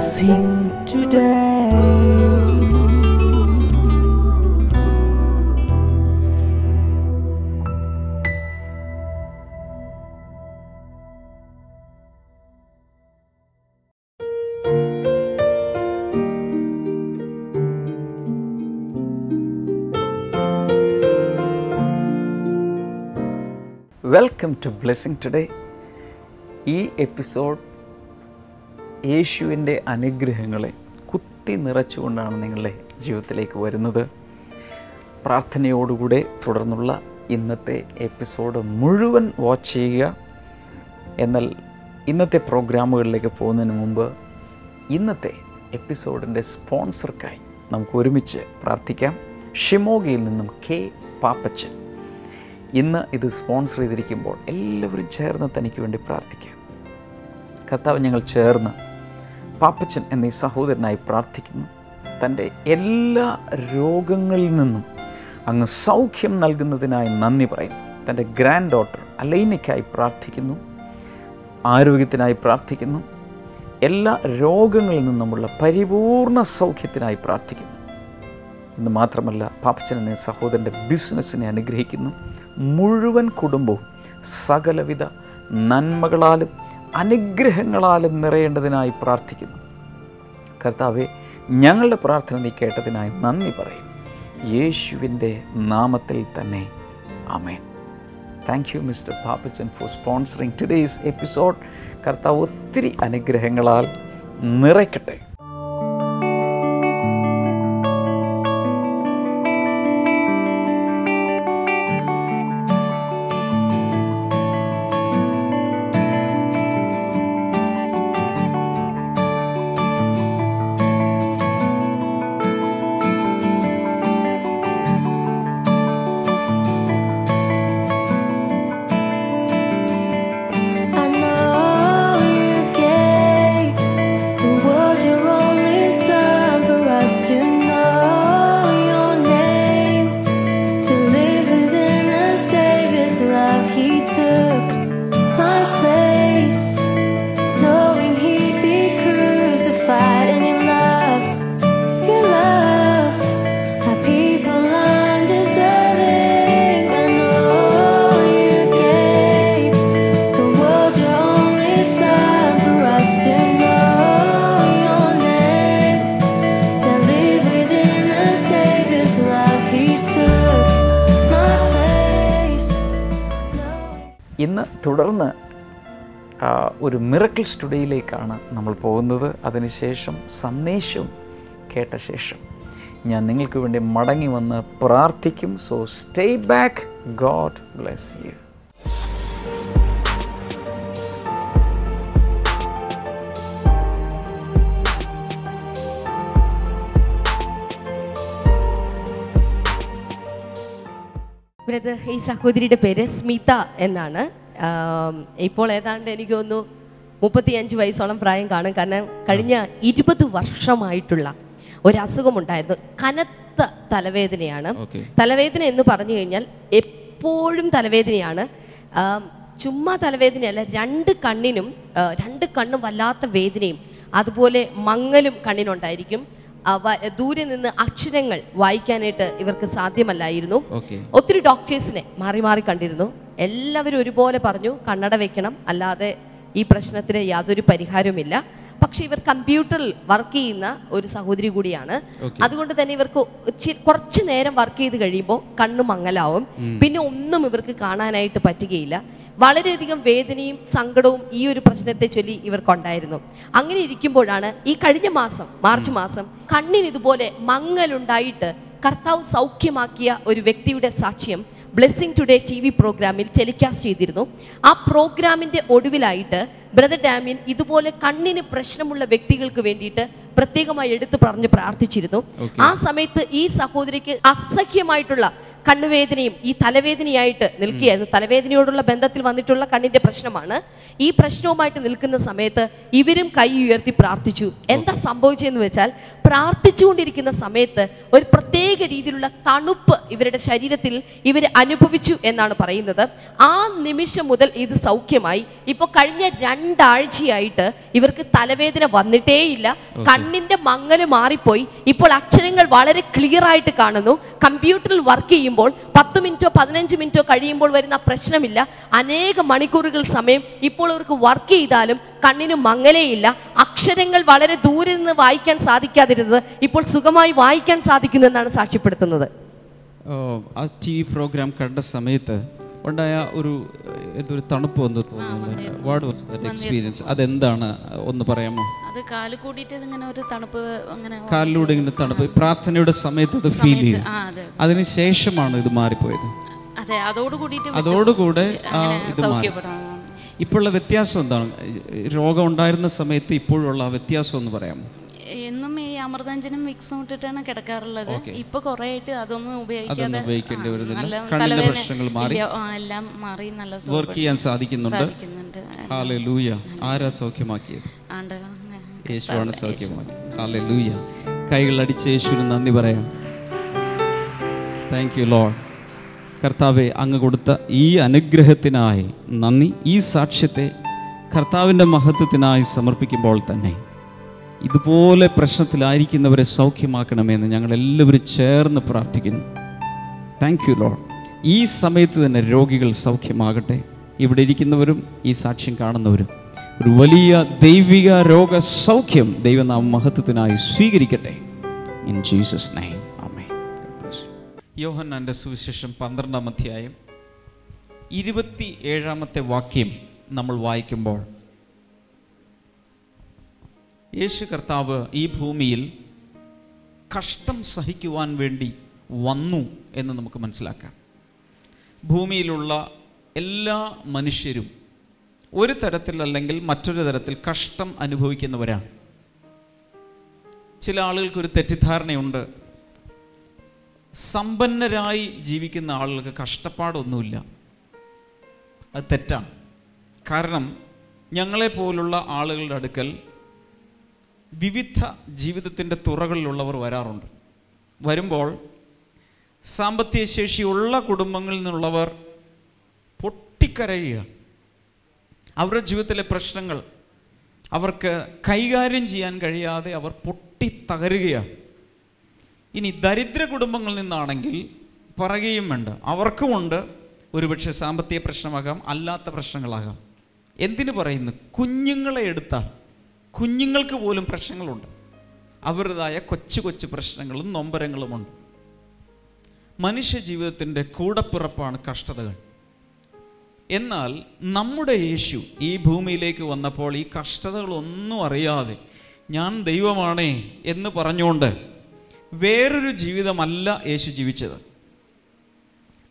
blessing today. Welcome to blessing today. ഈ episode യേശുവിൻ്റെ അനുഗ്രഹങ്ങളെ കുത്തി നിറച്ചുകൊണ്ടാണ് നിങ്ങളുടെ ജീവിതത്തിലേക്ക് വരുന്നത്. പ്രാർത്ഥനയോടുകൂടെ തുടർന്നുള്ള ഇന്നത്തെ എപ്പിസോഡ് മുഴുവൻ വാച്ച് ചെയ്യുക. എന്നാൽ ഇന്നത്തെ പ്രോഗ്രാമുകളിലേക്ക് പോകുന്നതിന് മുമ്പ് ഇന്നത്തെ എപ്പിസോഡിൻ്റെ സ്പോൺസർക്കായി നമുക്ക് ഒരുമിച്ച് പ്രാർത്ഥിക്കാം. ഷിമോഗയിൽ നിന്നും കെ പാപ്പച്ചൻ ഇന്ന് ഇത് സ്പോൺസർ ചെയ്തിരിക്കുമ്പോൾ എല്ലാവരും ചേർന്ന് തനിക്ക് വേണ്ടി പ്രാർത്ഥിക്കാം. കർത്താവ്, ഞങ്ങൾ ചേർന്ന് പാപ്പച്ചൻ എന്ന ഈ സഹോദരനായി പ്രാർത്ഥിക്കുന്നു. തൻ്റെ എല്ലാ രോഗങ്ങളിൽ നിന്നും അങ്ങ് സൗഖ്യം നൽകുന്നതിനായി നന്ദി പറയുന്നു. തൻ്റെ ഗ്രാൻഡ് ഡോട്ടർ അലൈനയ്ക്കായി പ്രാർത്ഥിക്കുന്നു, ആരോഗ്യത്തിനായി പ്രാർത്ഥിക്കുന്നു. എല്ലാ രോഗങ്ങളിൽ നിന്നുമുള്ള പരിപൂർണ സൗഖ്യത്തിനായി പ്രാർത്ഥിക്കുന്നു. ഇന്ന് മാത്രമല്ല, പാപ്പച്ചൻ എന്ന സഹോദരൻ്റെ ബിസിനസ്സിനെ അനുഗ്രഹിക്കുന്നു. മുഴുവൻ കുടുംബവും സകലവിധ നന്മകളാലും അനുഗ്രഹങ്ങളാലും നിറയേണ്ടതിനായി പ്രാർത്ഥിക്കുന്നു. കർത്താവെ, ഞങ്ങളുടെ പ്രാർത്ഥന നീ കേട്ടതിനായി നന്ദി പറയുന്നു. യേശുവിൻ്റെ നാമത്തിൽ തന്നെ ആമേൻ. Thank you mister Pappachan for sponsoring today's episode. കർത്താവ് ഒത്തിരി അനുഗ്രഹങ്ങളാൽ നിറയ്ക്കട്ടെ. ഇന്ന് തുടർന്ന് ഒരു മിറക്കിൾ സ്റ്റുഡിയോയിലേക്കാണ് നമ്മൾ പോകുന്നത്. അതിനുശേഷം സന്ദേശം കേട്ട ശേഷം ഞാൻ നിങ്ങൾക്ക് വേണ്ടി മടങ്ങി വന്ന് പ്രാർത്ഥിക്കും. So stay back. God bless U. Brother, ഈ സഹോദരിയുടെ പേര് സ്മിത എന്നാണ്. ഇപ്പോൾ ഏതാണ്ട് എനിക്ക് തോന്നുന്നു 35 വയസ്സോളം പ്രായം കാണും. കാരണം കഴിഞ്ഞ 20 വർഷമായിട്ടുള്ള ഒരസുഖമുണ്ടായിരുന്നു. കനത്ത തലവേദനയാണ്. തലവേദന എന്ന് പറഞ്ഞു കഴിഞ്ഞാൽ എപ്പോഴും തലവേദനയാണ്. ചുമ്മാ തലവേദനയല്ല, രണ്ട് കണ്ണും വല്ലാത്ത വേദനയും അതുപോലെ മങ്ങലും കണ്ണിനുണ്ടായിരിക്കും. ദൂരെ നിന്ന് അക്ഷരങ്ങൾ വായിക്കാനായിട്ട് ഇവർക്ക് സാധ്യമല്ലായിരുന്നു. ഒത്തിരി ഡോക്ടേഴ്സിനെ മാറി മാറി കണ്ടിരുന്നു. എല്ലാവരും ഒരുപോലെ പറഞ്ഞു കണ്ണട വെക്കണം, അല്ലാതെ ഈ പ്രശ്നത്തിന് യാതൊരു പരിഹാരവുമില്ല. പക്ഷെ ഇവർ കമ്പ്യൂട്ടറിൽ വർക്ക് ചെയ്യുന്ന ഒരു സഹോദരി കൂടിയാണ്. അതുകൊണ്ട് തന്നെ ഇവർക്ക് കുറച്ചു നേരം വർക്ക് ചെയ്ത് കഴിയുമ്പോൾ കണ്ണ് മങ്ങലാവും. പിന്നെ ഒന്നും ഇവർക്ക് കാണാനായിട്ട് പറ്റുകയില്ല. വളരെയധികം വേദനയും സങ്കടവും ഈ ഒരു പ്രശ്നത്തെ ചൊല്ലി ഇവർക്കുണ്ടായിരുന്നു. അങ്ങനെ ഇരിക്കുമ്പോഴാണ് ഈ കഴിഞ്ഞ മാസം മാർച്ച് മാസം കണ്ണിന് ഇതുപോലെ മങ്ങലുണ്ടായിട്ട് കർത്താവ് സൗഖ്യമാക്കിയ ഒരു വ്യക്തിയുടെ സാക്ഷ്യം ബ്ലെസ്സിങ് ടുഡേ TV പ്രോഗ്രാമിൽ ടെലികാസ്റ്റ് ചെയ്തിരുന്നു. ആ പ്രോഗ്രാമിൻ്റെ ഒടുവിലായിട്ട് ബ്രദർ ഡാമിയൻ ഇതുപോലെ കണ്ണിന് പ്രശ്നമുള്ള വ്യക്തികൾക്ക് വേണ്ടിയിട്ട് പ്രത്യേകമായി എടുത്തു പറഞ്ഞ് പ്രാർത്ഥിച്ചിരുന്നു. ആ സമയത്ത് ഈ സഹോദരിക്ക് അസഹ്യമായിട്ടുള്ള കണ്ണുവേദനയും ഈ തലവേദനയായിട്ട് നിൽക്കുകയായിരുന്നു. തലവേദനയോടുള്ള ബന്ധത്തിൽ വന്നിട്ടുള്ള കണ്ണിന്റെ പ്രശ്നമാണ്. ഈ പ്രശ്നവുമായിട്ട് നിൽക്കുന്ന സമയത്ത് ഇവരും കൈ ഉയർത്തി പ്രാർത്ഥിച്ചു. എന്താ സംഭവിച്ചതെന്ന് വെച്ചാൽ, പ്രാർത്ഥിച്ചുകൊണ്ടിരിക്കുന്ന സമയത്ത് ഒരു പ്രത്യേക രീതിയിലുള്ള തണുപ്പ് ഇവരുടെ ശരീരത്തിൽ ഇവർ അനുഭവിച്ചു എന്നാണ് പറയുന്നത്. ആ നിമിഷം മുതൽ ഇത് സൗഖ്യമായി. ഇപ്പോൾ കഴിഞ്ഞ 2 ആഴ്ചയായിട്ട് ഇവർക്ക് തലവേദന വന്നിട്ടേയില്ല. കണ്ണിന്റെ മങ്ങല് മാറിപ്പോയി. ഇപ്പോൾ അക്ഷരങ്ങൾ വളരെ ക്ലിയർ ആയിട്ട് കാണുന്നു. കമ്പ്യൂട്ടറിൽ വർക്ക് ചെയ്യുമ്പോൾ 10 മിനിറ്റോ 15 മിനിറ്റോ കഴിയുമ്പോൾ വരുന്ന പ്രശ്നമില്ല. അനേക മണിക്കൂറുകൾ സമയം ഇപ്പോൾ അവർക്ക് വർക്ക് ചെയ്താലും കണ്ണിന് മങ്ങലേയില്ല. അക്ഷരങ്ങൾ വളരെ ദൂരെ നിന്ന് വായിക്കാൻ സാധിക്കാതിരുന്നത് ഇപ്പോൾ സുഖമായി വായിക്കാൻ സാധിക്കുന്നു എന്നാണ് സാക്ഷ്യപ്പെടുത്തുന്നത്. ആ TV പ്രോഗ്രാം കണ്ട സമയത്ത് ഉണ്ടായ ഒരു തണുപ്പ് എന്ന് തോന്നുന്നു. What was that experience? അതെന്താണ് ഒന്ന് പറയാമോ? അത് കാല് കൂടിയിട്ട് ഇങ്ങനെ ഒരു തണുപ്പ്, അങ്ങനെ കാലിലൂടെ ഇങ്ങനെ തണുപ്പ് പ്രാർത്ഥനയുടെ സമയത്ത് അത് ഫീൽ ചെയ്തു. അതിനുശേഷമാണ് ഇത് മാറിപ്പോയത്. അതെ, അതോടുകൂടെ ഇത് മാറി. ഇപ്പോഴുള്ള വ്യത്യാസം എന്താണ്? രോഗം ഉണ്ടായിരുന്ന സമയത്ത് ഇപ്പോഴുള്ള വ്യത്യാസം ഒന്ന് പറയാമോ? എന്നും ഈ അമൃതാഞ്ജനും വിക്സും ഇട്ടിട്ടാണ് കിടക്കാറുള്ളത്. ഇപ്പൊ കുറെ ആയിട്ട് അതൊന്നും ഉപയോഗിക്കേണ്ടി വരുന്നില്ല. എല്ലാം മാറി, നല്ല വർക്ക് ചെയ്യാൻ സാധിക്കുന്നുണ്ട്. ഹല്ലേലൂയ. ആരാ സൗഖ്യമാക്കിയത്? യേശുവാണ് സൗഖ്യമാക്കി. ഹല്ലേലൂയ. കൈകൾ അടിച്ച് യേശുവിന് നന്ദി പറയാം. Thank you Lord. കർത്താവെ, അങ്ങ് കൊടുത്ത ഈ അനുഗ്രഹത്തിനായി നന്ദി. ഈ സാക്ഷ്യത്തെ കർത്താവിൻ്റെ മഹത്വത്തിനായി സമർപ്പിക്കുമ്പോൾ തന്നെ ഇതുപോലെ പ്രശ്നത്തിലായിരിക്കുന്നവരെ സൗഖ്യമാക്കണമെന്ന് ഞങ്ങളെല്ലാവരും ചേർന്ന് പ്രാർത്ഥിക്കുന്നു. Thank you Lord. ഈ സമയത്ത് തന്നെ രോഗികൾ സൗഖ്യമാകട്ടെ. ഇവിടെ ഇരിക്കുന്നവരും ഈ സാക്ഷ്യം കാണുന്നവരും ഒരു വലിയ ദൈവിക രോഗസൗഖ്യം ദൈവനാമ മഹത്വത്തിനായി സ്വീകരിക്കട്ടെ. ഇൻ ജീസസ് നെയിം, ആമേൻ. യോഹന്നാന്റെ സുവിശേഷം 12-ാം അധ്യായം 27-ാമത്തെ വാക്യം നമ്മൾ വായിക്കുമ്പോൾ, യേശു കർത്താവ് ഈ ഭൂമിയിൽ കഷ്ടം സഹിക്കുവാൻ വേണ്ടി വന്നു എന്ന് നമുക്ക് മനസ്സിലാക്കാം. ഭൂമിയിലുള്ള എല്ലാ മനുഷ്യരും ഒരു തരത്തിൽ അല്ലെങ്കിൽ മറ്റൊരു തരത്തിൽ കഷ്ടം അനുഭവിക്കുന്നവരാണ്. ചില ആളുകൾക്കൊരു തെറ്റിദ്ധാരണയുണ്ട്, സമ്പന്നരായി ജീവിക്കുന്ന ആളുകൾക്ക് കഷ്ടപ്പാടൊന്നുമില്ല. അത് തെറ്റാണ്. കാരണം ഞങ്ങളെപ്പോലുള്ള ആളുകളുടെ അടുക്കൽ വിവിധ ജീവിതത്തിൻ്റെ തുറകളിലുള്ളവർ വരാറുണ്ട്. വരുമ്പോൾ സാമ്പത്തിക ശേഷിയുള്ള കുടുംബങ്ങളിൽ നിന്നുള്ളവർ പൊട്ടിക്കരയുക. അവരുടെ ജീവിതത്തിലെ പ്രശ്നങ്ങൾ അവർക്ക് കൈകാര്യം ചെയ്യാൻ കഴിയാതെ അവർ പൊട്ടിത്തകരുകയാണ്. ഇനി ദരിദ്ര കുടുംബങ്ങളിൽ നിന്നാണെങ്കിൽ പറയുകയും വേണ്ട, അവർക്കുമുണ്ട് ഒരുപക്ഷെ സാമ്പത്തിക പ്രശ്നമാകാം, അല്ലാത്ത പ്രശ്നങ്ങളാകാം. എന്തിനു പറയുന്നു? കുഞ്ഞുങ്ങളെ എടുത്താൽ കുഞ്ഞുങ്ങൾക്ക് പോലും പ്രശ്നങ്ങളുണ്ട്. അവരുടേതായ കൊച്ചു കൊച്ചു പ്രശ്നങ്ങളും നൊമ്പരങ്ങളുമുണ്ട്. മനുഷ്യ ജീവിതത്തിൻ്റെ കൂടപ്പിറപ്പാണ് കഷ്ടതകൾ. എന്നാൽ നമ്മുടെ യേശു ഈ ഭൂമിയിലേക്ക് വന്നപ്പോൾ ഈ കഷ്ടതകളൊന്നും അറിയാതെ ഞാൻ ദൈവമാണേ എന്ന് പറഞ്ഞുകൊണ്ട് വേറൊരു ജീവിതമല്ല യേശു ജീവിച്ചത്.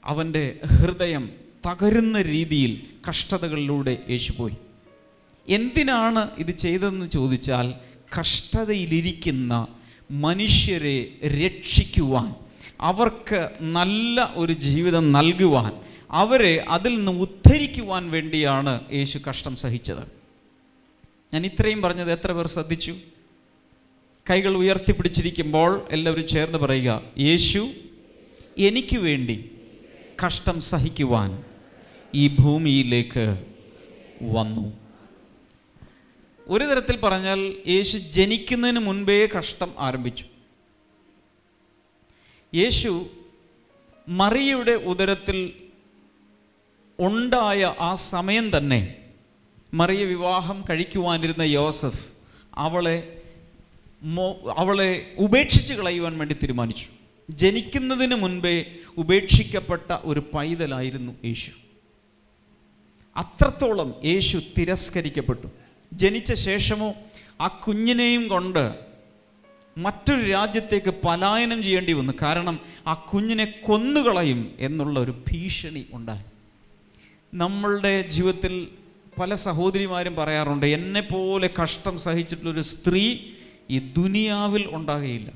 അവൻ്റെ ഹൃദയം തകരുന്ന രീതിയിൽ കഷ്ടതകളിലൂടെ യേശു പോയി. എന്തിനാണ് ഇത് ചെയ്തതെന്ന് ചോദിച്ചാൽ, കഷ്ടതയിലിരിക്കുന്ന മനുഷ്യരെ രക്ഷിക്കുവാൻ, അവർക്ക് നല്ല ഒരു ജീവിതം നൽകുവാൻ, അവരെ അതിൽ നിന്ന് ഉദ്ധരിക്കുവാൻ വേണ്ടിയാണ് യേശു കഷ്ടം സഹിച്ചത്. ഞാൻ ഇത്രയും പറഞ്ഞത് എത്ര പേർ ശ്രദ്ധിച്ചു? കൈകൾ ഉയർത്തിപ്പിടിച്ചിരിക്കുമ്പോൾ എല്ലാവരും ചേർന്ന് പറയുക, യേശു എനിക്ക് വേണ്ടി കഷ്ടം സഹിക്കുവാൻ ഈ ഭൂമിയിലേക്ക് വന്നു. ഒരു തരത്തിൽ പറഞ്ഞാൽ യേശു ജനിക്കുന്നതിന് മുൻപേ കഷ്ടം ആരംഭിച്ചു. യേശു മറിയയുടെ ഉദരത്തിൽ ഉണ്ടായ ആ സമയം തന്നെ മറിയ വിവാഹം കഴിക്കുവാനിരുന്ന യോസഫ് അവളെ ഉപേക്ഷിച്ച് കളയുവാൻ വേണ്ടി തീരുമാനിച്ചു. ജനിക്കുന്നതിന് മുൻപേ ഉപേക്ഷിക്കപ്പെട്ട ഒരു പൈതലായിരുന്നു യേശു. അത്രത്തോളം യേശു തിരസ്കരിക്കപ്പെട്ടു. ജനിച്ച ശേഷമോ ആ കുഞ്ഞിനെയും കൊണ്ട് മറ്റൊരു രാജ്യത്തേക്ക് പലായനം ചെയ്യേണ്ടി വന്നു. കാരണം ആ കുഞ്ഞിനെ കൊന്നുകളയും എന്നുള്ള ഒരു ഭീഷണി ഉണ്ടായി. നമ്മളുടെ ജീവിതത്തിൽ പല സഹോദരിമാരും പറയാറുണ്ട്, എന്നെപ്പോലെ കഷ്ടം സഹിച്ചിട്ടുള്ളൊരു സ്ത്രീ ഈ ദുനിയാവിൽ ഉണ്ടാകുകയില്ല.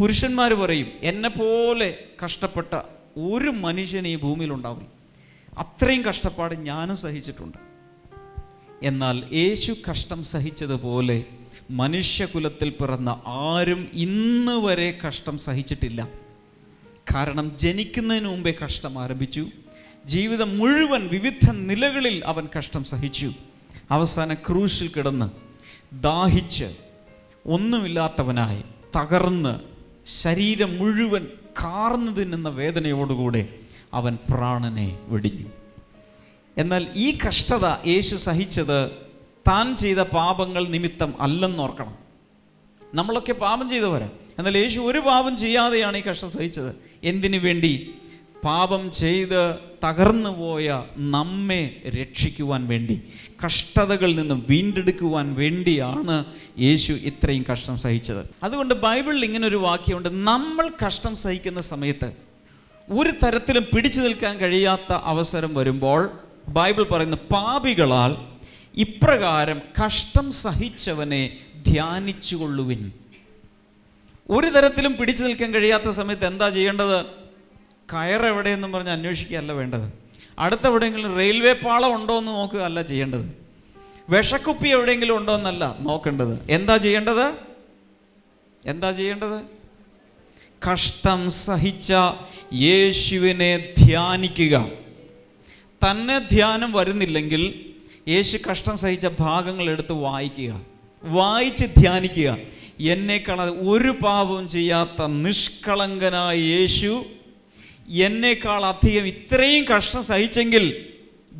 പുരുഷന്മാർ പറയും, എന്നെ പോലെ കഷ്ടപ്പെട്ട ഒരു മനുഷ്യൻ ഈ ഭൂമിയിൽ ഉണ്ടാവില്ല, അത്രയും കഷ്ടപ്പാട് ഞാനും സഹിച്ചിട്ടുണ്ട്. എന്നാൽ യേശു കഷ്ടം സഹിച്ചതുപോലെ മനുഷ്യകുലത്തിൽ പിറന്ന ആരും ഇന്ന് വരെ കഷ്ടം സഹിച്ചിട്ടില്ല. കാരണം ജനിക്കുന്നതിന് മുമ്പേ കഷ്ടം ആരംഭിച്ചു. ജീവിതം മുഴുവൻ വിവിധ നിലകളിൽ അവൻ കഷ്ടം സഹിച്ചു. അവസാന ക്രൂശിൽ കിടന്ന് ദാഹിച്ച് ഒന്നുമില്ലാത്തവനായി തകർന്ന് ശരീരം മുഴുവൻ കാർന്നു തിന്നുന്ന വേദനയോടുകൂടെ അവൻ പ്രാണനെ വെടിഞ്ഞു. എന്നാൽ ഈ കഷ്ടത യേശു സഹിച്ചത് താൻ ചെയ്ത പാപങ്ങൾ നിമിത്തം അല്ലെന്നോർക്കണം. നമ്മളൊക്കെ പാപം ചെയ്തവരാ. എന്നാൽ യേശു ഒരു പാപം ചെയ്യാതെയാണ് ഈ കഷ്ടം സഹിച്ചത്. എന്തിനു വേണ്ടി? പാപം ചെയ്ത് തകർന്നു പോയ നമ്മെ രക്ഷിക്കുവാൻ വേണ്ടി, കഷ്ടതകളിൽ നിന്നും വീണ്ടെടുക്കുവാൻ വേണ്ടിയാണ് യേശു ഇത്രയും കഷ്ടം സഹിച്ചത്. അതുകൊണ്ട് ബൈബിളിൽ ഇങ്ങനൊരു വാക്യമുണ്ട്, നമ്മൾ കഷ്ടം സഹിക്കുന്ന സമയത്ത് ഒരു തരത്തിലും പിടിച്ചു നിൽക്കാൻ കഴിയാത്ത അവസരം വരുമ്പോൾ ബൈബിൾ പറയുന്ന പാപികളാൽ ഇപ്രകാരം കഷ്ടം സഹിച്ചവനെ ധ്യാനിച്ചുകൊള്ളുവിൻ. ഒരു തരത്തിലും പിടിച്ചു നിൽക്കാൻ കഴിയാത്ത സമയത്ത് എന്താ ചെയ്യേണ്ടത്? കയറെവിടെയെന്നും പറഞ്ഞ് അന്വേഷിക്കുകയല്ല വേണ്ടത്. അടുത്തെവിടെയെങ്കിലും റെയിൽവേ പാളം ഉണ്ടോ എന്ന് നോക്കുക അല്ല ചെയ്യേണ്ടത്. വിഷക്കുപ്പി എവിടെയെങ്കിലും ഉണ്ടോ എന്നല്ല നോക്കേണ്ടത്. എന്താ ചെയ്യേണ്ടത്? കഷ്ടം സഹിച്ച യേശുവിനെ ധ്യാനിക്കുക. തന്നെ ധ്യാനം വരുന്നില്ലെങ്കിൽ യേശു കഷ്ടം സഹിച്ച ഭാഗങ്ങൾ എടുത്ത് വായിക്കുക, വായിച്ച് ധ്യാനിക്കുക. എന്നേക്കാൾ ഒരു പാപവും ചെയ്യാത്ത നിഷ്കളങ്കനായ യേശു എന്നേക്കാൾ അധികം ഇത്രയും കഷ്ടം സഹിച്ചെങ്കിൽ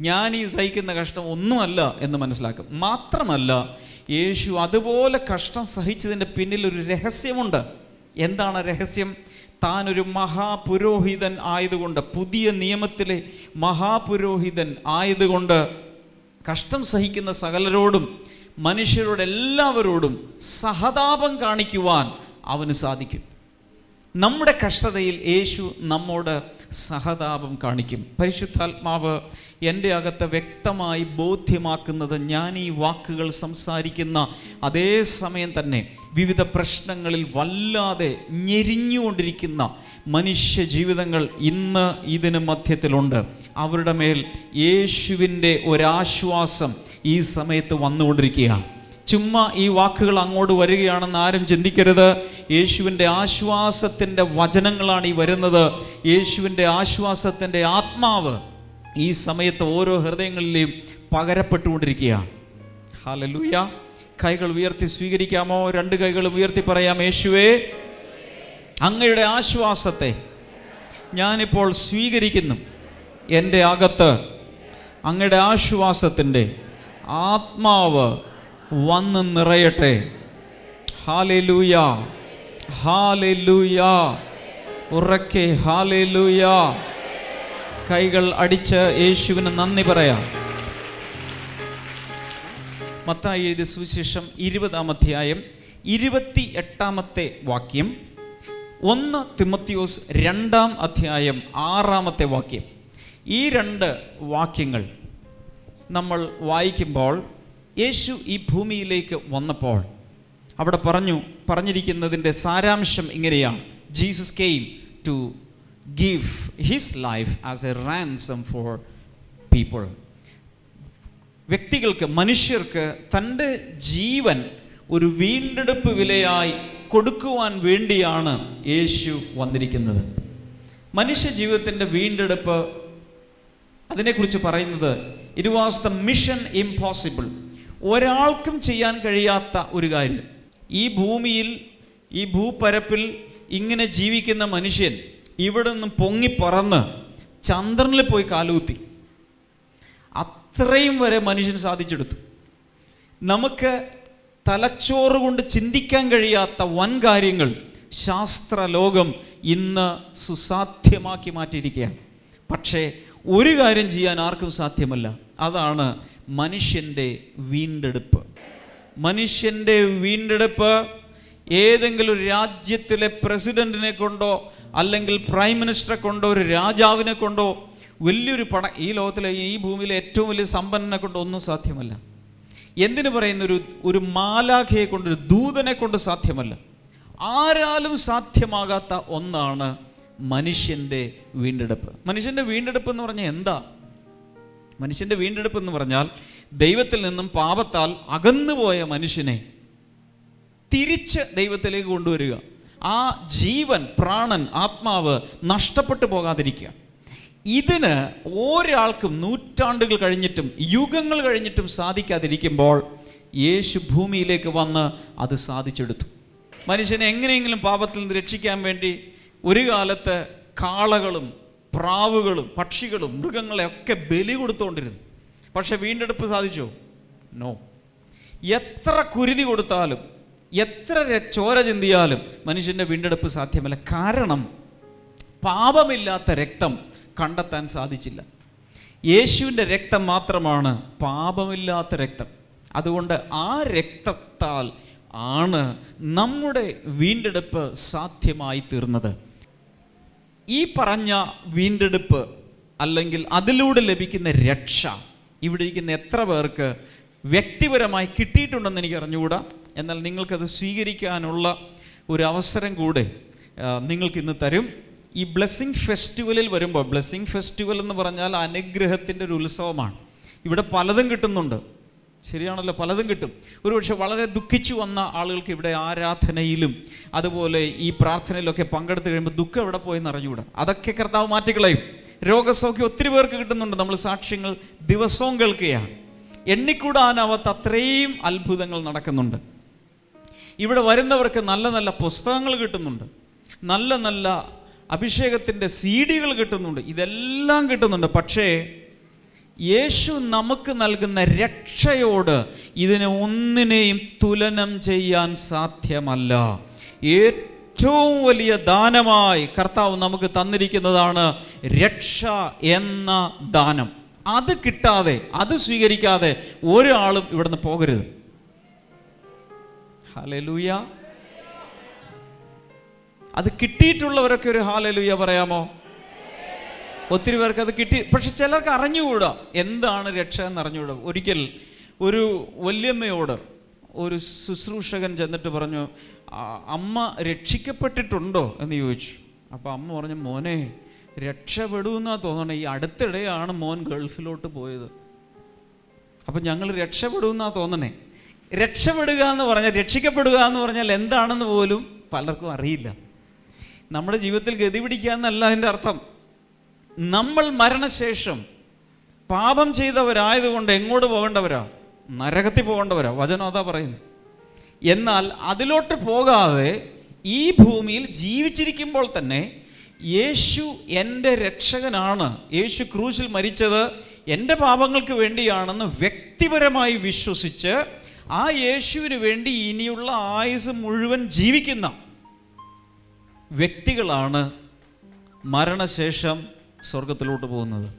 ഞാൻ ഈ സഹിക്കുന്ന കഷ്ടം ഒന്നുമല്ല എന്ന് മനസ്സിലാക്കും. മാത്രമല്ല, യേശു അതുപോലെ കഷ്ടം സഹിച്ചതിൻ്റെ പിന്നിൽ ഒരു രഹസ്യമുണ്ട്. എന്താണ് രഹസ്യം? താൻ ഒരു മഹാപുരോഹിതൻ ആയതുകൊണ്ട്, പുതിയ നിയമത്തിലെ മഹാപുരോഹിതൻ ആയതുകൊണ്ട് കഷ്ടം സഹിക്കുന്ന സകലരോടും മനുഷ്യരോടെല്ലാവരോടും സഹതാപം കാണിക്കുവാൻ അവന് സാധിക്കും. നമ്മുടെ കഷ്ടതയിൽ യേശു നമ്മോട് സഹതാപം കാണിക്കും. പരിശുദ്ധാത്മാവ് എൻ്റെ അകത്ത് വ്യക്തമായി ബോധ്യമാക്കുന്നത്, ഞാൻ ഈ വാക്കുകൾ സംസാരിക്കുന്ന അതേ സമയം തന്നെ വിവിധ പ്രശ്നങ്ങളിൽ വല്ലാതെ ഞെരിഞ്ഞുകൊണ്ടിരിക്കുന്ന മനുഷ്യ ജീവിതങ്ങൾ ഇന്ന് ഇതിന് മധ്യത്തിലുണ്ട്. അവരുടെ മേൽ യേശുവിൻ്റെ ഒരാശ്വാസം ഈ സമയത്ത് വന്നുകൊണ്ടിരിക്കുകയാണ്. ചുമ്മാ ഈ വാക്കുകൾ അങ്ങോട്ട് വരികയാണെന്ന് ആരും ചിന്തിക്കരുത്. യേശുവിൻ്റെ ആശ്വാസത്തിൻ്റെ വചനങ്ങളാണ് ഈ വരുന്നത്. യേശുവിൻ്റെ ആശ്വാസത്തിൻ്റെ ആത്മാവ് ഈ സമയത്ത് ഓരോ ഹൃദയങ്ങളിലെയും പകരപ്പെട്ടുകൊണ്ടിരിക്കുകയാണ്. ഹല്ലേലൂയ. കൈകൾ ഉയർത്തി സ്വീകരിക്കാമോ? രണ്ട് കൈകളും ഉയർത്തി പറയാം, യേശുവേ, അങ്ങയുടെ ആശ്വാസത്തെ ഞാനിപ്പോൾ സ്വീകരിക്കുന്നു. എൻ്റെ അകത്ത് അങ്ങയുടെ ആശ്വാസത്തിൻ്റെ ആത്മാവ് വന്ന് നിറയട്ടെ. Hallelujah, hallelujah. ഉറക്കെ ഹല്ലേലൂയ. കൈകൾ അടിച്ച് യേശുവിന് നന്ദി പറയാം. മത്തായി എഴുതിയ സുവിശേഷം 20-ാം അധ്യായം 28-ാമത്തെ വാക്യം, 1 തിമോത്തിയോസ് 2-ാം അധ്യായം 6-ാമത്തെ വാക്യം. ഈ രണ്ട് വാക്യങ്ങൾ നമ്മൾ വായിക്കുമ്പോൾ, യേശു ഈ ഭൂമിയിലേക്ക് വന്നപ്പോൾ അവിടെ പറഞ്ഞിരിക്കുന്നതിൻ്റെ സാരാംശം ഇങ്ങനെയാണ്: Jesus came to give his life as a ransom for people. വ്യക്തികൾക്ക്, മനുഷ്യർക്ക് തൻ്റെ ജീവൻ ഒരു വീണ്ടെടുപ്പ് വിലയായി കൊടുക്കുവാൻ വേണ്ടിയാണ് യേശു വന്നിരിക്കുന്നത്. മനുഷ്യ ജീവിതത്തിൻ്റെ വീണ്ടെടുപ്പ്, അതിനെക്കുറിച്ച് പറയുന്നത്, it was the mission impossible. ഒരാൾക്കും ചെയ്യാൻ കഴിയാത്ത ഒരു കാര്യം. ഈ ഭൂമിയിൽ, ഈ ഭൂപരപ്പിൽ ഇങ്ങനെ ജീവിക്കുന്ന മനുഷ്യൻ ഇവിടെ നിന്ന് പൊങ്ങിപ്പറന്ന് ചന്ദ്രനിൽ പോയി കാലുകുത്തി. അത്രയും വരെ മനുഷ്യൻ സാധിച്ചെടുത്തു. നമുക്ക് തലച്ചോറ് കൊണ്ട് ചിന്തിക്കാൻ കഴിയാത്ത വൻ കാര്യങ്ങൾ ശാസ്ത്രലോകം ഇന്ന് സുസാധ്യമാക്കി മാറ്റിയിരിക്കുകയാണ്. പക്ഷേ ഒരു കാര്യം ചെയ്യാൻ ആർക്കും സാധ്യമല്ല. അതാണ് മനുഷ്യൻ്റെ വീണ്ടെടുപ്പ്. മനുഷ്യൻ്റെ വീണ്ടെടുപ്പ് ഏതെങ്കിലും ഒരു രാജ്യത്തിലെ പ്രസിഡന്റിനെ കൊണ്ടോ അല്ലെങ്കിൽ പ്രൈം മിനിസ്റ്ററെ കൊണ്ടോ ഒരു രാജാവിനെ കൊണ്ടോ വലിയൊരു ഈ ലോകത്തിലെ, ഈ ഭൂമിയിലെ ഏറ്റവും വലിയ സമ്പന്നനെ കൊണ്ടോ ഒന്നും സാധ്യമല്ല. എന്തിനു പറയുന്ന ഒരു മാലാഖയെ കൊണ്ട്, ഒരു ദൂതനെ കൊണ്ട് സാധ്യമല്ല. ആരാലും സാധ്യമാകാത്ത ഒന്നാണ് മനുഷ്യൻ്റെ വീണ്ടെടുപ്പ്. മനുഷ്യൻ്റെ വീണ്ടെടുപ്പ് എന്ന് പറഞ്ഞാൽ എന്താ? മനുഷ്യൻ്റെ വീണ്ടെടുപ്പ് എന്ന് പറഞ്ഞാൽ ദൈവത്തിൽ നിന്നും പാപത്താൽ അകന്നുപോയ മനുഷ്യനെ തിരിച്ച് ദൈവത്തിലേക്ക് കൊണ്ടുവരിക. ആ ജീവൻ, പ്രാണൻ, ആത്മാവ് നഷ്ടപ്പെട്ടു പോകാതിരിക്കുക. ഇതിന് ഒരാൾക്കും നൂറ്റാണ്ടുകൾ കഴിഞ്ഞിട്ടും യുഗങ്ങൾ കഴിഞ്ഞിട്ടും സാധിക്കാതിരിക്കുമ്പോൾ യേശു ഭൂമിയിലേക്ക് വന്ന് അത് സാധിച്ചെടുത്തു. മനുഷ്യനെ എങ്ങനെയെങ്കിലും പാപത്തിൽ നിന്ന് രക്ഷിക്കാൻ വേണ്ടി ഒരു കാലത്ത് കാളകളും പ്രാവുകളും പക്ഷികളും മൃഗങ്ങളെയൊക്കെ ബലി കൊടുത്തുകൊണ്ടിരുന്നു. പക്ഷെ വീണ്ടെടുപ്പ് സാധിച്ചോ? നോ. എത്ര കുരുതി കൊടുത്താലും എത്ര ചോര ചിന്തിയാലും മനുഷ്യൻ്റെ വീണ്ടെടുപ്പ് സാധ്യമല്ല. കാരണം പാപമില്ലാത്ത രക്തം കണ്ടെത്താൻ സാധിച്ചില്ല. യേശുവിൻ്റെ രക്തം മാത്രമാണ് പാപമില്ലാത്ത രക്തം. അതുകൊണ്ട് ആ രക്തത്താൽ ആണ് നമ്മുടെ വീണ്ടെടുപ്പ് സാധ്യമായി തീർന്നത്. ഈ പറഞ്ഞ വീണ്ടെടുപ്പ് അല്ലെങ്കിൽ അതിലൂടെ ലഭിക്കുന്ന രക്ഷ ഇവിടെ ഇരിക്കുന്ന എത്ര പേർക്ക് വ്യക്തിപരമായി കിട്ടിയിട്ടുണ്ടെന്ന് എനിക്ക് അറിഞ്ഞുകൂടാ. എന്നാൽ നിങ്ങൾക്കത് സ്വീകരിക്കാനുള്ള ഒരു അവസരം കൂടെ നിങ്ങൾക്കിന്ന് തരും. ഈ ബ്ലെസ്സിങ് ഫെസ്റ്റിവലിൽ വരുമ്പോൾ, ബ്ലെസ്സിങ് ഫെസ്റ്റിവൽ എന്ന് പറഞ്ഞാൽ അനുഗ്രഹത്തിൻ്റെ ഒരു ഉത്സവമാണ്. ഇവിടെ പലതും കിട്ടുന്നുണ്ട്, ശരിയാണല്ലോ, പലതും കിട്ടും. ഒരുപക്ഷെ വളരെ ദുഃഖിച്ചു വന്ന ആളുകൾക്ക് ഇവിടെ ആരാധനയിലും അതുപോലെ ഈ പ്രാർത്ഥനയിലൊക്കെ പങ്കെടുത്ത് കഴിയുമ്പോൾ ദുഃഖം എവിടെ പോയെന്ന് അറിഞ്ഞുകൂടാ. അതൊക്കെ കർത്താവ് മാറ്റിക്കളയും. രോഗസൗഖ്യം ഒത്തിരി പേർക്ക് കിട്ടുന്നുണ്ട്. നമ്മൾ സാക്ഷ്യങ്ങൾ ദിവസവും കേൾക്കുകയാണ്. എണ്ണിക്കൂടാനാവാത്ത അത്രയും അത്ഭുതങ്ങൾ നടക്കുന്നുണ്ട്. ഇവിടെ വരുന്നവർക്ക് നല്ല നല്ല പുസ്തകങ്ങൾ കിട്ടുന്നുണ്ട്, നല്ല നല്ല അഭിഷേകത്തിൻ്റെ CD-കൾ കിട്ടുന്നുണ്ട്, ഇതെല്ലാം കിട്ടുന്നുണ്ട്. പക്ഷേ യേശു നമുക്ക് നൽകുന്ന രക്ഷയോട് ഇതിനെ ഒന്നിനെയും തുലനം ചെയ്യാൻ സാധ്യമല്ല. ഏറ്റവും വലിയ ദാനമായി കർത്താവ് നമുക്ക് തന്നിരിക്കുന്നതാണ് രക്ഷ എന്ന ദാനം. അത് കിട്ടാതെ, അത് സ്വീകരിക്കാതെ ഒരാളും ഇവിടുന്ന് പോകരുത്. ഹല്ലേലൂയ. അത് കിട്ടിയിട്ടുള്ളവരൊക്കെ ഒരു ഹല്ലേലൂയ പറയാമോ? ഒത്തിരി പേർക്ക് അത് കിട്ടി, പക്ഷെ ചിലർക്ക് അറിഞ്ഞുകൂടാ എന്താണ് രക്ഷ എന്ന് അറിഞ്ഞുകൂടാ. ഒരിക്കൽ ഒരു വല്യമ്മയോട് ഒരു ശുശ്രൂഷകൻ ചെന്നിട്ട് പറഞ്ഞു, അമ്മ രക്ഷിക്കപ്പെട്ടിട്ടുണ്ടോ എന്ന് ചോദിച്ചു. അപ്പോൾ അമ്മ പറഞ്ഞു, മോനെ രക്ഷപ്പെടുമെന്നാ തോന്നണേ, ഈ അടുത്തിടെയാണ് മോൻ ഗൾഫിലോട്ട് പോയത്. അപ്പം ഞങ്ങൾ രക്ഷപ്പെടുമെന്നാ തോന്നണേ. രക്ഷപ്പെടുക എന്ന് പറഞ്ഞാൽ, രക്ഷിക്കപ്പെടുക എന്ന് പറഞ്ഞാൽ എന്താണെന്ന് പോലും പലർക്കും അറിയില്ല. നമ്മുടെ ജീവിതത്തിൽ ഗതി പിടിക്കുക എന്നല്ല അതിൻ്റെ അർത്ഥം. നമ്മൾ മരണശേഷം പാപം ചെയ്തവരായതുകൊണ്ട് എങ്ങോട്ട് പോകേണ്ടവരാ? നരകത്തിൽ പോകേണ്ടവരാ. വചനം അതാ പറയുന്നത്. എന്നാൽ അതിലോട്ട് പോകാതെ ഈ ഭൂമിയിൽ ജീവിച്ചിരിക്കുമ്പോൾ തന്നെ യേശു എൻ്റെ രക്ഷകനാണ്, യേശു ക്രൂശിൽ മരിച്ചത് എൻ്റെ പാപങ്ങൾക്ക് വേണ്ടിയാണെന്ന് വ്യക്തിപരമായി വിശ്വസിച്ച് ആ യേശുവിന് വേണ്ടി ഇനിയുള്ള ആയുസ് മുഴുവൻ ജീവിക്കുന്ന വ്യക്തികളാണ് മരണശേഷം സ്വർഗത്തിലോട്ട് പോകുന്നത്.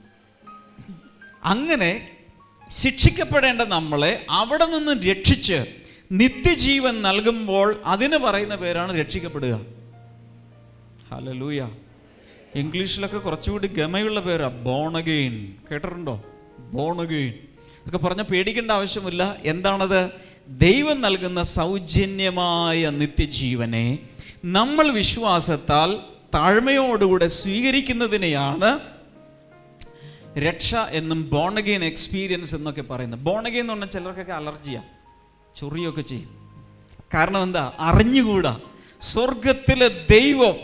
അങ്ങനെ ശിക്ഷിക്കപ്പെടേണ്ട നമ്മളെ അവിടെ നിന്ന് രക്ഷിച്ച് നിത്യജീവൻ നൽകുമ്പോൾ അതിന് പറയുന്ന പേരാണ് രക്ഷിക്കപ്പെടുക. ഹല്ലേലൂയ. ഇംഗ്ലീഷിലൊക്കെ കുറച്ചുകൂടി ഗമയുള്ള പേരാ ബോൺ അഗെയിൻ. കേട്ടിട്ടുണ്ടോ? ബോൺ അഗെയിൻ ഒക്കെ പറഞ്ഞാൽ പേടിക്കേണ്ട ആവശ്യമില്ല. എന്താണത്? ദൈവം നൽകുന്ന സൗജന്യമായ നിത്യജീവനെ നമ്മൾ വിശ്വാസത്താൽ താഴ്മയോടുകൂടെ സ്വീകരിക്കുന്നതിനെയാണ് രക്ഷ എന്നും ബോൺ അഗെയിൻ എക്സ്പീരിയൻസ് എന്നൊക്കെ പറയുന്നത്. ബോൺ അഗെയിൻ എന്ന് പറഞ്ഞാൽ ചിലർക്കൊക്കെ അലർജിയാണ്, ചൊറിയൊക്കെ ചെയ്യും. കാരണം എന്താ? അറിഞ്ഞുകൂടാ. സ്വർഗത്തിലെ ദൈവം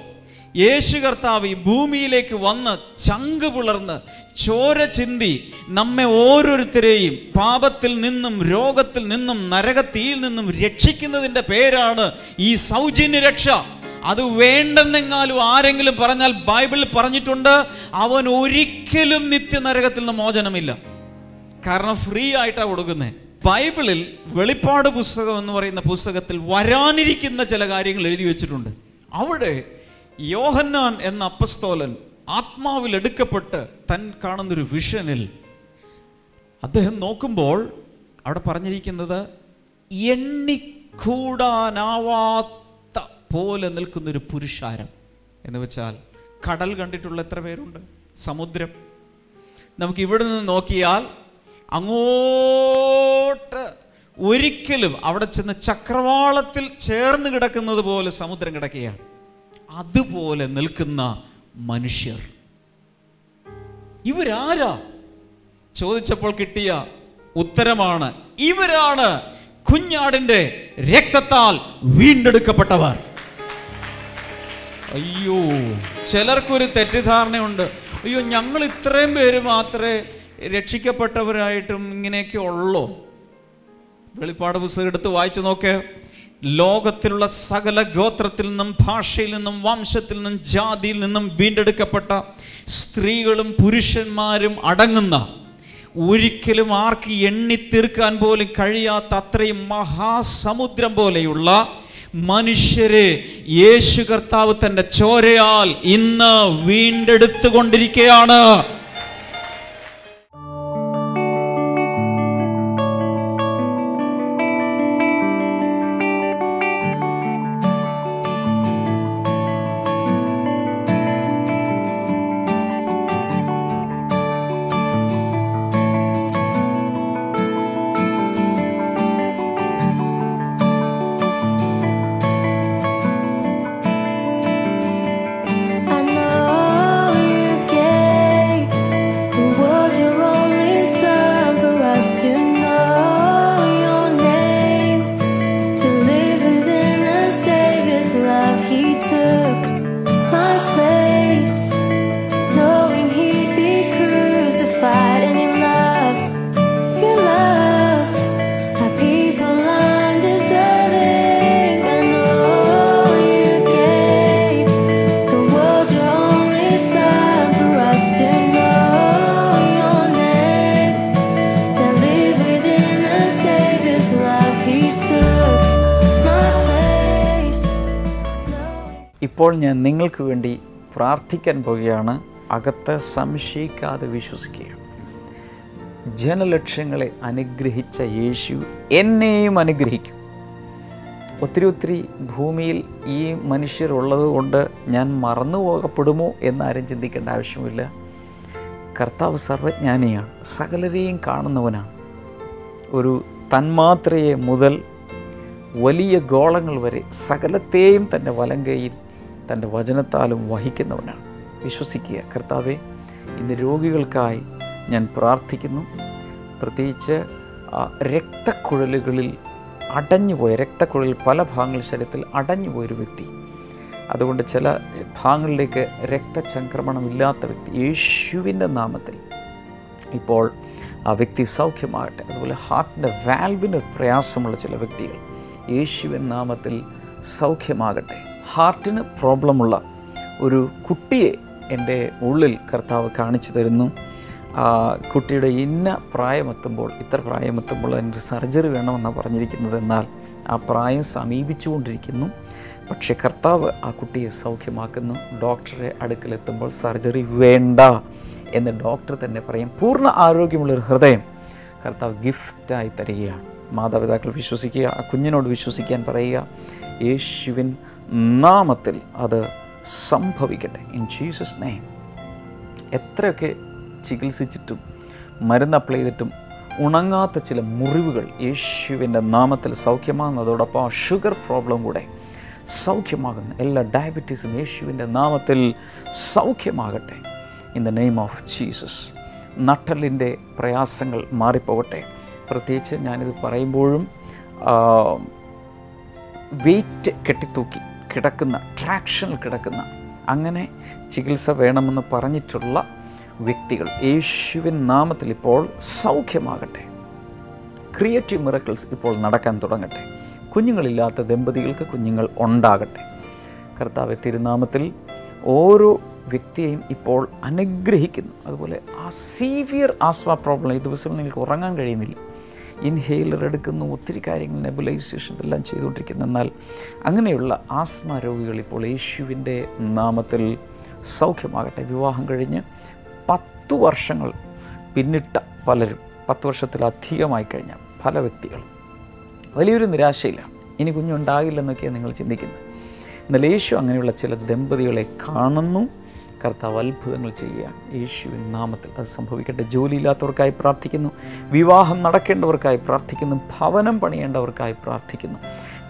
യേശു കർത്താവ് ഈ ഭൂമിയിലേക്ക് വന്ന് ചങ്ക് പിളർന്ന് ചോര ചിന്തി നമ്മെ ഓരോരുത്തരെയും പാപത്തിൽ നിന്നും രോഗത്തിൽ നിന്നും നരകത്തീയിൽ നിന്നും രക്ഷിക്കുന്നതിൻ്റെ പേരാണ് ഈ സൗജന്യ രക്ഷ. അത് വേണ്ടെന്നെങ്ങാലും ആരെങ്കിലും പറഞ്ഞാൽ ബൈബിളിൽ പറഞ്ഞിട്ടുണ്ട്, അവൻ ഒരിക്കലും നിത്യനരകത്തിൽ നിന്ന് മോചനമില്ല. കാരണം ഫ്രീ ആയിട്ടാണ് കൊടുക്കുന്നത്. ബൈബിളിൽ വെളിപ്പാട് പുസ്തകം എന്ന് പറയുന്ന പുസ്തകത്തിൽ വരാനിരിക്കുന്ന ചില കാര്യങ്ങൾ എഴുതി വെച്ചിട്ടുണ്ട്. അവിടെ യോഹന്നാൻ എന്ന അപ്പസ്തോലൻ ആത്മാവിൽ എടുക്കപ്പെട്ട് തൻ കാണുന്നൊരു വിഷനിൽ അദ്ദേഹം നോക്കുമ്പോൾ അവിടെ പറഞ്ഞിരിക്കുന്നത് എണ്ണിക്കൂടാനാവാത്ത പോലെ നിൽക്കുന്നൊരു പുരുഷാരം. എന്ന് വെച്ചാൽ കടൽ കണ്ടിട്ടുള്ള എത്ര പേരുണ്ട്? സമുദ്രം. നമുക്ക് ഇവിടെ നിന്ന് നോക്കിയാൽ അങ്ങോട്ട് ഒരിക്കലും അവിടെ ചെന്ന് ചക്രവാളത്തിൽ ചേർന്ന് കിടക്കുന്നത് പോലെ സമുദ്രം കിടക്കുകയാണ്. അതുപോലെ നിൽക്കുന്ന മനുഷ്യർ. ഇവരാരാ ചോദിച്ചപ്പോൾ കിട്ടിയ ഉത്തരമാണ്, ഇവരാണ് കുഞ്ഞാടിന്റെ രക്തത്താൽ വീണ്ടെടുക്കപ്പെട്ടവർ. അയ്യോ, ചിലർക്കൊരു തെറ്റിദ്ധാരണയുണ്ട്, അയ്യോ ഞങ്ങൾ ഇത്രയും പേര് മാത്രമേ രക്ഷിക്കപ്പെട്ടവരായിട്ടും ഇങ്ങനെയൊക്കെ ഉള്ളൂ. വെളിപ്പാട് പുസ്തകം എടുത്ത് വായിച്ചു നോക്കേ. ലോകത്തിലുള്ള സകല ഗോത്രത്തിൽ നിന്നും ഭാഷയിൽ നിന്നും വംശത്തിൽ നിന്നും ജാതിയിൽ നിന്നും വീണ്ടെടുക്കപ്പെട്ട സ്ത്രീകളും പുരുഷന്മാരും അടങ്ങുന്ന, ഒരിക്കലും ആർക്ക് എണ്ണിത്തീർക്കാൻ പോലും കഴിയാത്ത അത്രയും മഹാസമുദ്രം പോലെയുള്ള മനുഷ്യരെ യേശു കർത്താവ് തൻ്റെ ചോരയാൽ ഇന്ന് വീണ്ടെടുത്തുകൊണ്ടിരിക്കുകയാണ്. ഇപ്പോൾ ഞാൻ നിങ്ങൾക്ക് വേണ്ടി പ്രാർത്ഥിക്കാൻ പോവുകയാണ്. അകത്ത് സംശയിക്കാതെ വിശ്വസിക്കുക. ജനലക്ഷങ്ങളെ അനുഗ്രഹിച്ച യേശു എന്നെയും അനുഗ്രഹിക്കും. ഒത്തിരി ഭൂമിയിൽ ഈ മനുഷ്യരുള്ളത് കൊണ്ട് ഞാൻ മറന്നു പോകപ്പെടുമോ എന്നാരും ചിന്തിക്കേണ്ട ആവശ്യമില്ല. കർത്താവ് സർവജ്ഞാനിയാണ്, സകലരെയും കാണുന്നവനാണ്. ഒരു തന്മാത്രയെ മുതൽ വലിയ ഗോളങ്ങൾ വരെ സകലത്തെയും തൻ്റെ വലങ്കയിൽ തൻ്റെ വചനത്താലും വഹിക്കുന്നവനാണ്. വിശ്വസിക്കുക. കർത്താവെ, ഇന്ന് രോഗികൾക്കായി ഞാൻ പ്രാർത്ഥിക്കുന്നു. പ്രത്യേകിച്ച് രക്തക്കുഴലുകളിൽ അടഞ്ഞുപോയ, രക്തക്കുഴലിൽ പല ഭാഗങ്ങൾ ശരീരത്തിൽ അടഞ്ഞുപോയൊരു വ്യക്തി, അതുകൊണ്ട് ചില ഭാഗങ്ങളിലേക്ക് രക്തചംക്രമണമില്ലാത്ത വ്യക്തി, യേശുവിൻ്റെ നാമത്തിൽ ഇപ്പോൾ ആ വ്യക്തി സൗഖ്യമാകട്ടെ. അതുപോലെ ഹാർട്ടിൻ്റെ വാൽവിന് പ്രയാസമുള്ള ചില വ്യക്തികൾ യേശുവിൻ നാമത്തിൽ സൗഖ്യമാകട്ടെ. ഹാർട്ടിന് പ്രോബ്ലമുള്ള ഒരു കുട്ടിയെ എൻ്റെ ഉള്ളിൽ കർത്താവ് കാണിച്ചു തരുന്നു. കുട്ടിയുടെ ഇന്ന പ്രായമെത്തുമ്പോൾ, ഇത്ര പ്രായമെത്തുമ്പോൾ അതിൻ്റെ സർജറി വേണമെന്നാണ് പറഞ്ഞിരിക്കുന്നത്. എന്നാൽ ആ പ്രായം സമീപിച്ചുകൊണ്ടിരിക്കുന്നു. പക്ഷേ കർത്താവ് ആ കുട്ടിയെ സൗഖ്യമാക്കുന്നു. ഡോക്ടറെ അടുക്കലെത്തുമ്പോൾ സർജറി വേണ്ട എന്ന് ഡോക്ടർ തന്നെ പറയും. പൂർണ്ണ ആരോഗ്യമുള്ളൊരു ഹൃദയം കർത്താവ് ഗിഫ്റ്റായി തരികയാണ്. മാതാപിതാക്കൾ വിശ്വസിക്കുക, ആ കുഞ്ഞിനോട് വിശ്വസിക്കാൻ പറയുക. യേശുവിൻ നാമത്തിൽ അത് സംഭവിക്കട്ടെ. In Jesus name. എത്രയൊക്കെ ചികിത്സിച്ചിട്ടും മരുന്ന് അപ്ലൈ ചെയ്തിട്ടും ഉണങ്ങാത്ത ചില മുറിവുകൾ യേശുവിൻ്റെ നാമത്തിൽ സൗഖ്യമാകുന്നു. അതോടൊപ്പം ആ ഷുഗർ പ്രോബ്ലം കൂടെ സൗഖ്യമാകുന്നു. എല്ലാ ഡയബറ്റീസും യേശുവിൻ്റെ നാമത്തിൽ സൗഖ്യമാകട്ടെ. In the name of Jesus. നട്ടലിൻ്റെ പ്രയാസങ്ങൾ മാറിപ്പോകട്ടെ. പ്രത്യേകിച്ച് ഞാനിത് പറയുമ്പോഴും വെയിറ്റ് കെട്ടിത്തൂക്കി കിടക്കുന്ന, ട്രാക്ഷനിൽ കിടക്കുന്ന, അങ്ങനെ ചികിത്സ വേണമെന്ന് പറഞ്ഞിട്ടുള്ള വ്യക്തികൾ യേശുവിൻ നാമത്തിൽ ഇപ്പോൾ സൗഖ്യമാകട്ടെ. ക്രിയേറ്റീവ് മിറക്കിൾസ് ഇപ്പോൾ നടക്കാൻ തുടങ്ങട്ടെ. കുഞ്ഞുങ്ങളില്ലാത്ത ദമ്പതികൾക്ക് കുഞ്ഞുങ്ങൾ ഉണ്ടാകട്ടെ. കർത്താവെ, തിരുനാമത്തിൽ ഓരോ വ്യക്തിയെയും ഇപ്പോൾ അനുഗ്രഹിക്കുന്നു. അതുപോലെ ആ സീവിയർ ആസ്മ പ്രോബ്ലം, ഈ ദിവസം നിങ്ങൾക്ക് ഉറങ്ങാൻ കഴിയുന്നില്ല, ഇൻഹെയിലർ എടുക്കുന്നു, ഒത്തിരി കാര്യങ്ങൾ നെബുലൈസേഷൻ എല്ലാം ചെയ്തുകൊണ്ടിരിക്കുന്നു. എന്നാൽ അങ്ങനെയുള്ള ആസ്മ രോഗികൾ ഇപ്പോൾ യേശുവിൻ്റെ നാമത്തിൽ സൗഖ്യമാകട്ടെ. വിവാഹം കഴിഞ്ഞ് 10 വർഷങ്ങൾ പിന്നിട്ട പലരും, 10 വർഷത്തിലധികമായി കഴിഞ്ഞ പല വ്യക്തികളും വലിയൊരു നിരാശയിലാണ്. ഇനി കുഞ്ഞുണ്ടാകില്ലെന്നൊക്കെയാണ് നിങ്ങൾ ചിന്തിക്കുന്നത്. എന്നാൽ യേശു അങ്ങനെയുള്ള ചില ദമ്പതികളെ കാണുന്നു. കർത്താവ് അത്ഭുതങ്ങൾ ചെയ്യുകയാണ്. യേശുവിൻ നാമത്തിൽ അത് സംഭവിക്കട്ടെ. ജോലിയില്ലാത്തവർക്കായി പ്രാർത്ഥിക്കുന്നു, വിവാഹം നടക്കേണ്ടവർക്കായി പ്രാർത്ഥിക്കുന്നു, ഭവനം പണിയേണ്ടവർക്കായി പ്രാർത്ഥിക്കുന്നു,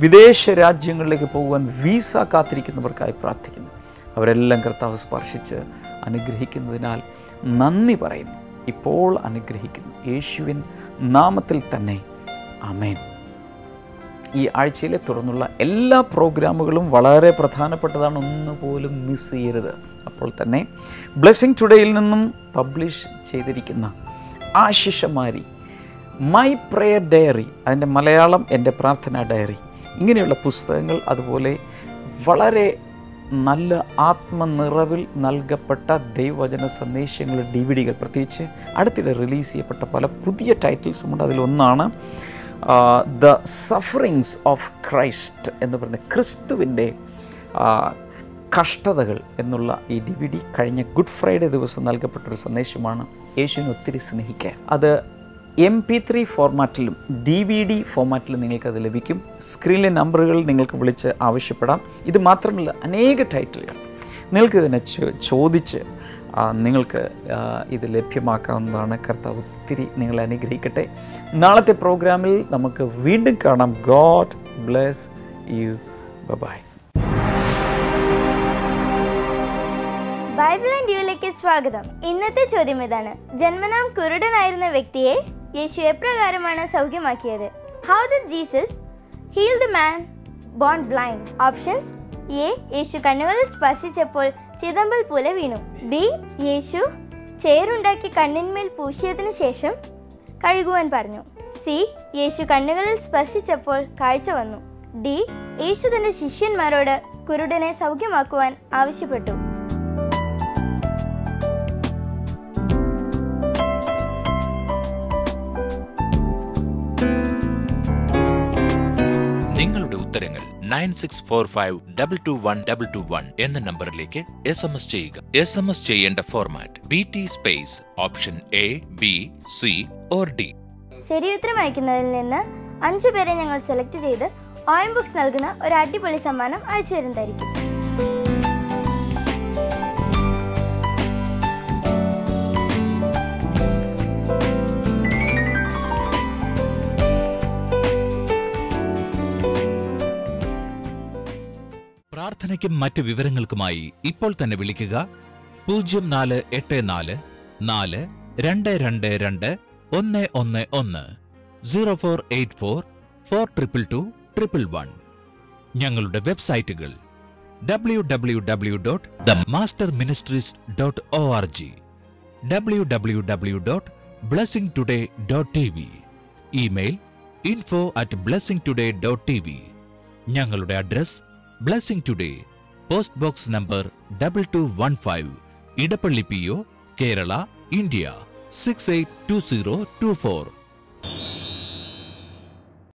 വിദേശ രാജ്യങ്ങളിലേക്ക് പോകുവാൻ വീസ കാത്തിരിക്കുന്നവർക്കായി പ്രാർത്ഥിക്കുന്നു. അവരെല്ലാം കർത്താവ് സ്പർശിച്ച് അനുഗ്രഹിക്കുന്നതിനാൽ നന്ദി പറയുന്നു. ഇപ്പോൾ അനുഗ്രഹിക്കുന്നു യേശുവിൻ നാമത്തിൽ തന്നെ. ആമേൻ. ഈ ആഴ്ചയിലെ തുടർന്നുള്ള എല്ലാ പ്രോഗ്രാമുകളും വളരെ പ്രധാനപ്പെട്ടതാണ്, ഒന്നുപോലും മിസ് ചെയ്യരുത്. അപ്പോൾ തന്നെ ബ്ലെസ്സിങ് ടുഡേയിൽ നിന്നും പബ്ലിഷ് ചെയ്തിരിക്കുന്ന ആശിഷമാരി, മൈ പ്രെയർ ഡയറി, അതിൻ്റെ മലയാളം എൻ്റെ പ്രാർത്ഥനാ ഡയറി, ഇങ്ങനെയുള്ള പുസ്തകങ്ങൾ, അതുപോലെ വളരെ നല്ല ആത്മനിറവിൽ നൽകപ്പെട്ട ദൈവവചന സന്ദേശങ്ങൾ DVD-കൾ, പ്രത്യേകിച്ച് അടുത്തിടെ റിലീസ് ചെയ്യപ്പെട്ട പല പുതിയ ടൈറ്റിൽസുമുണ്ട്. അതിലൊന്നാണ് ദ സഫറിങ്സ് ഓഫ് ക്രൈസ്റ്റ് എന്ന് പറയുന്ന ക്രിസ്തുവിൻ്റെ കഷ്ടതകൾ എന്നുള്ള ഈ DVD കഴിഞ്ഞ ഗുഡ് ഫ്രൈഡേ ദിവസം നൽകപ്പെട്ടൊരു സന്ദേശമാണ്. യേശുവിനെ ഒത്തിരി സ്നേഹിക്കാൻ. അത് MP3 ഫോർമാറ്റിലും DVD ഫോർമാറ്റിലും നിങ്ങൾക്കത് ലഭിക്കും. സ്ക്രീനിലെ നമ്പറുകൾ നിങ്ങൾക്ക് വിളിച്ച് ആവശ്യപ്പെടാം. ഇത് മാത്രമല്ല, അനേക ടൈറ്റിലുകൾ നിങ്ങൾക്കിതിനെ ചോദിച്ച് നിങ്ങൾക്ക് ഇത് ലഭ്യമാക്കാവുന്നതാണ്. കർത്താവ് ഒത്തിരി നിങ്ങളെ അനുഗ്രഹിക്കട്ടെ. നാളത്തെ പ്രോഗ്രാമിൽ നമുക്ക് വീണ്ടും കാണാം. God bless you. Bye. Bible and യുയിലേക്ക് സ്വാഗതം. ഇന്നത്തെ ചോദ്യം ഇതാണ്: ജന്മനാം കുരുടനായിരുന്ന വ്യക്തിയെ യേശു എപ്രകാരമാണ് സൗഖ്യമാക്കിയത്? How did Jesus heal the man born blind? Options: A, യേശു കണ്ണുകളിൽ സ്പർശിച്ചപ്പോൾ ചിതമ്പൽ പോലെ വീണു. ബി, യേശു ചേറുണ്ടാക്കി കണ്ണിന്മേൽ പൂശിയതിനു ശേഷം കഴുകുവാൻ പറഞ്ഞു. സി, യേശു കണ്ണുകളിൽ സ്പർശിച്ചപ്പോൾ കാഴ്ച വന്നു. ഡി, യേശു തന്റെ ശിഷ്യന്മാരോട് കുരുടനെ സൗഖ്യമാക്കുവാൻ ആവശ്യപ്പെട്ടു. നിങ്ങളുടെ ഉത്തരങ്ങൾ 9645221221 എന്ന നമ്പറിലേക്ക് SMS ചെയ്യുക. SMS ചെയ്യേണ്ട format BT space option A, B, C or D. ശരിയുത്തരം അയക്കുന്നതിൽ നിന്ന് 5 പേരെ ഞങ്ങൾ സെലക്ട് ചെയ്ത് OM ബുക്സ് നൽകുന്ന ഒരു അടിപൊളി സമ്മാനം അയച്ചു തരുന്നതായിരിക്കും. പ്രാർത്ഥനയ്ക്കും മറ്റ് വിവരങ്ങൾക്കുമായി ഇപ്പോൾ തന്നെ വിളിക്കുക 0484 4222 111 0484 422 ഞങ്ങളുടെ വെബ്സൈറ്റുകൾ www.themasterministries.org, www.blessingtoday.tv, ഇമെയിൽ info@blessingtoday.tv. ഞങ്ങളുടെ address blessing today, post box number 2215, Edappally PO, Kerala, India 682024.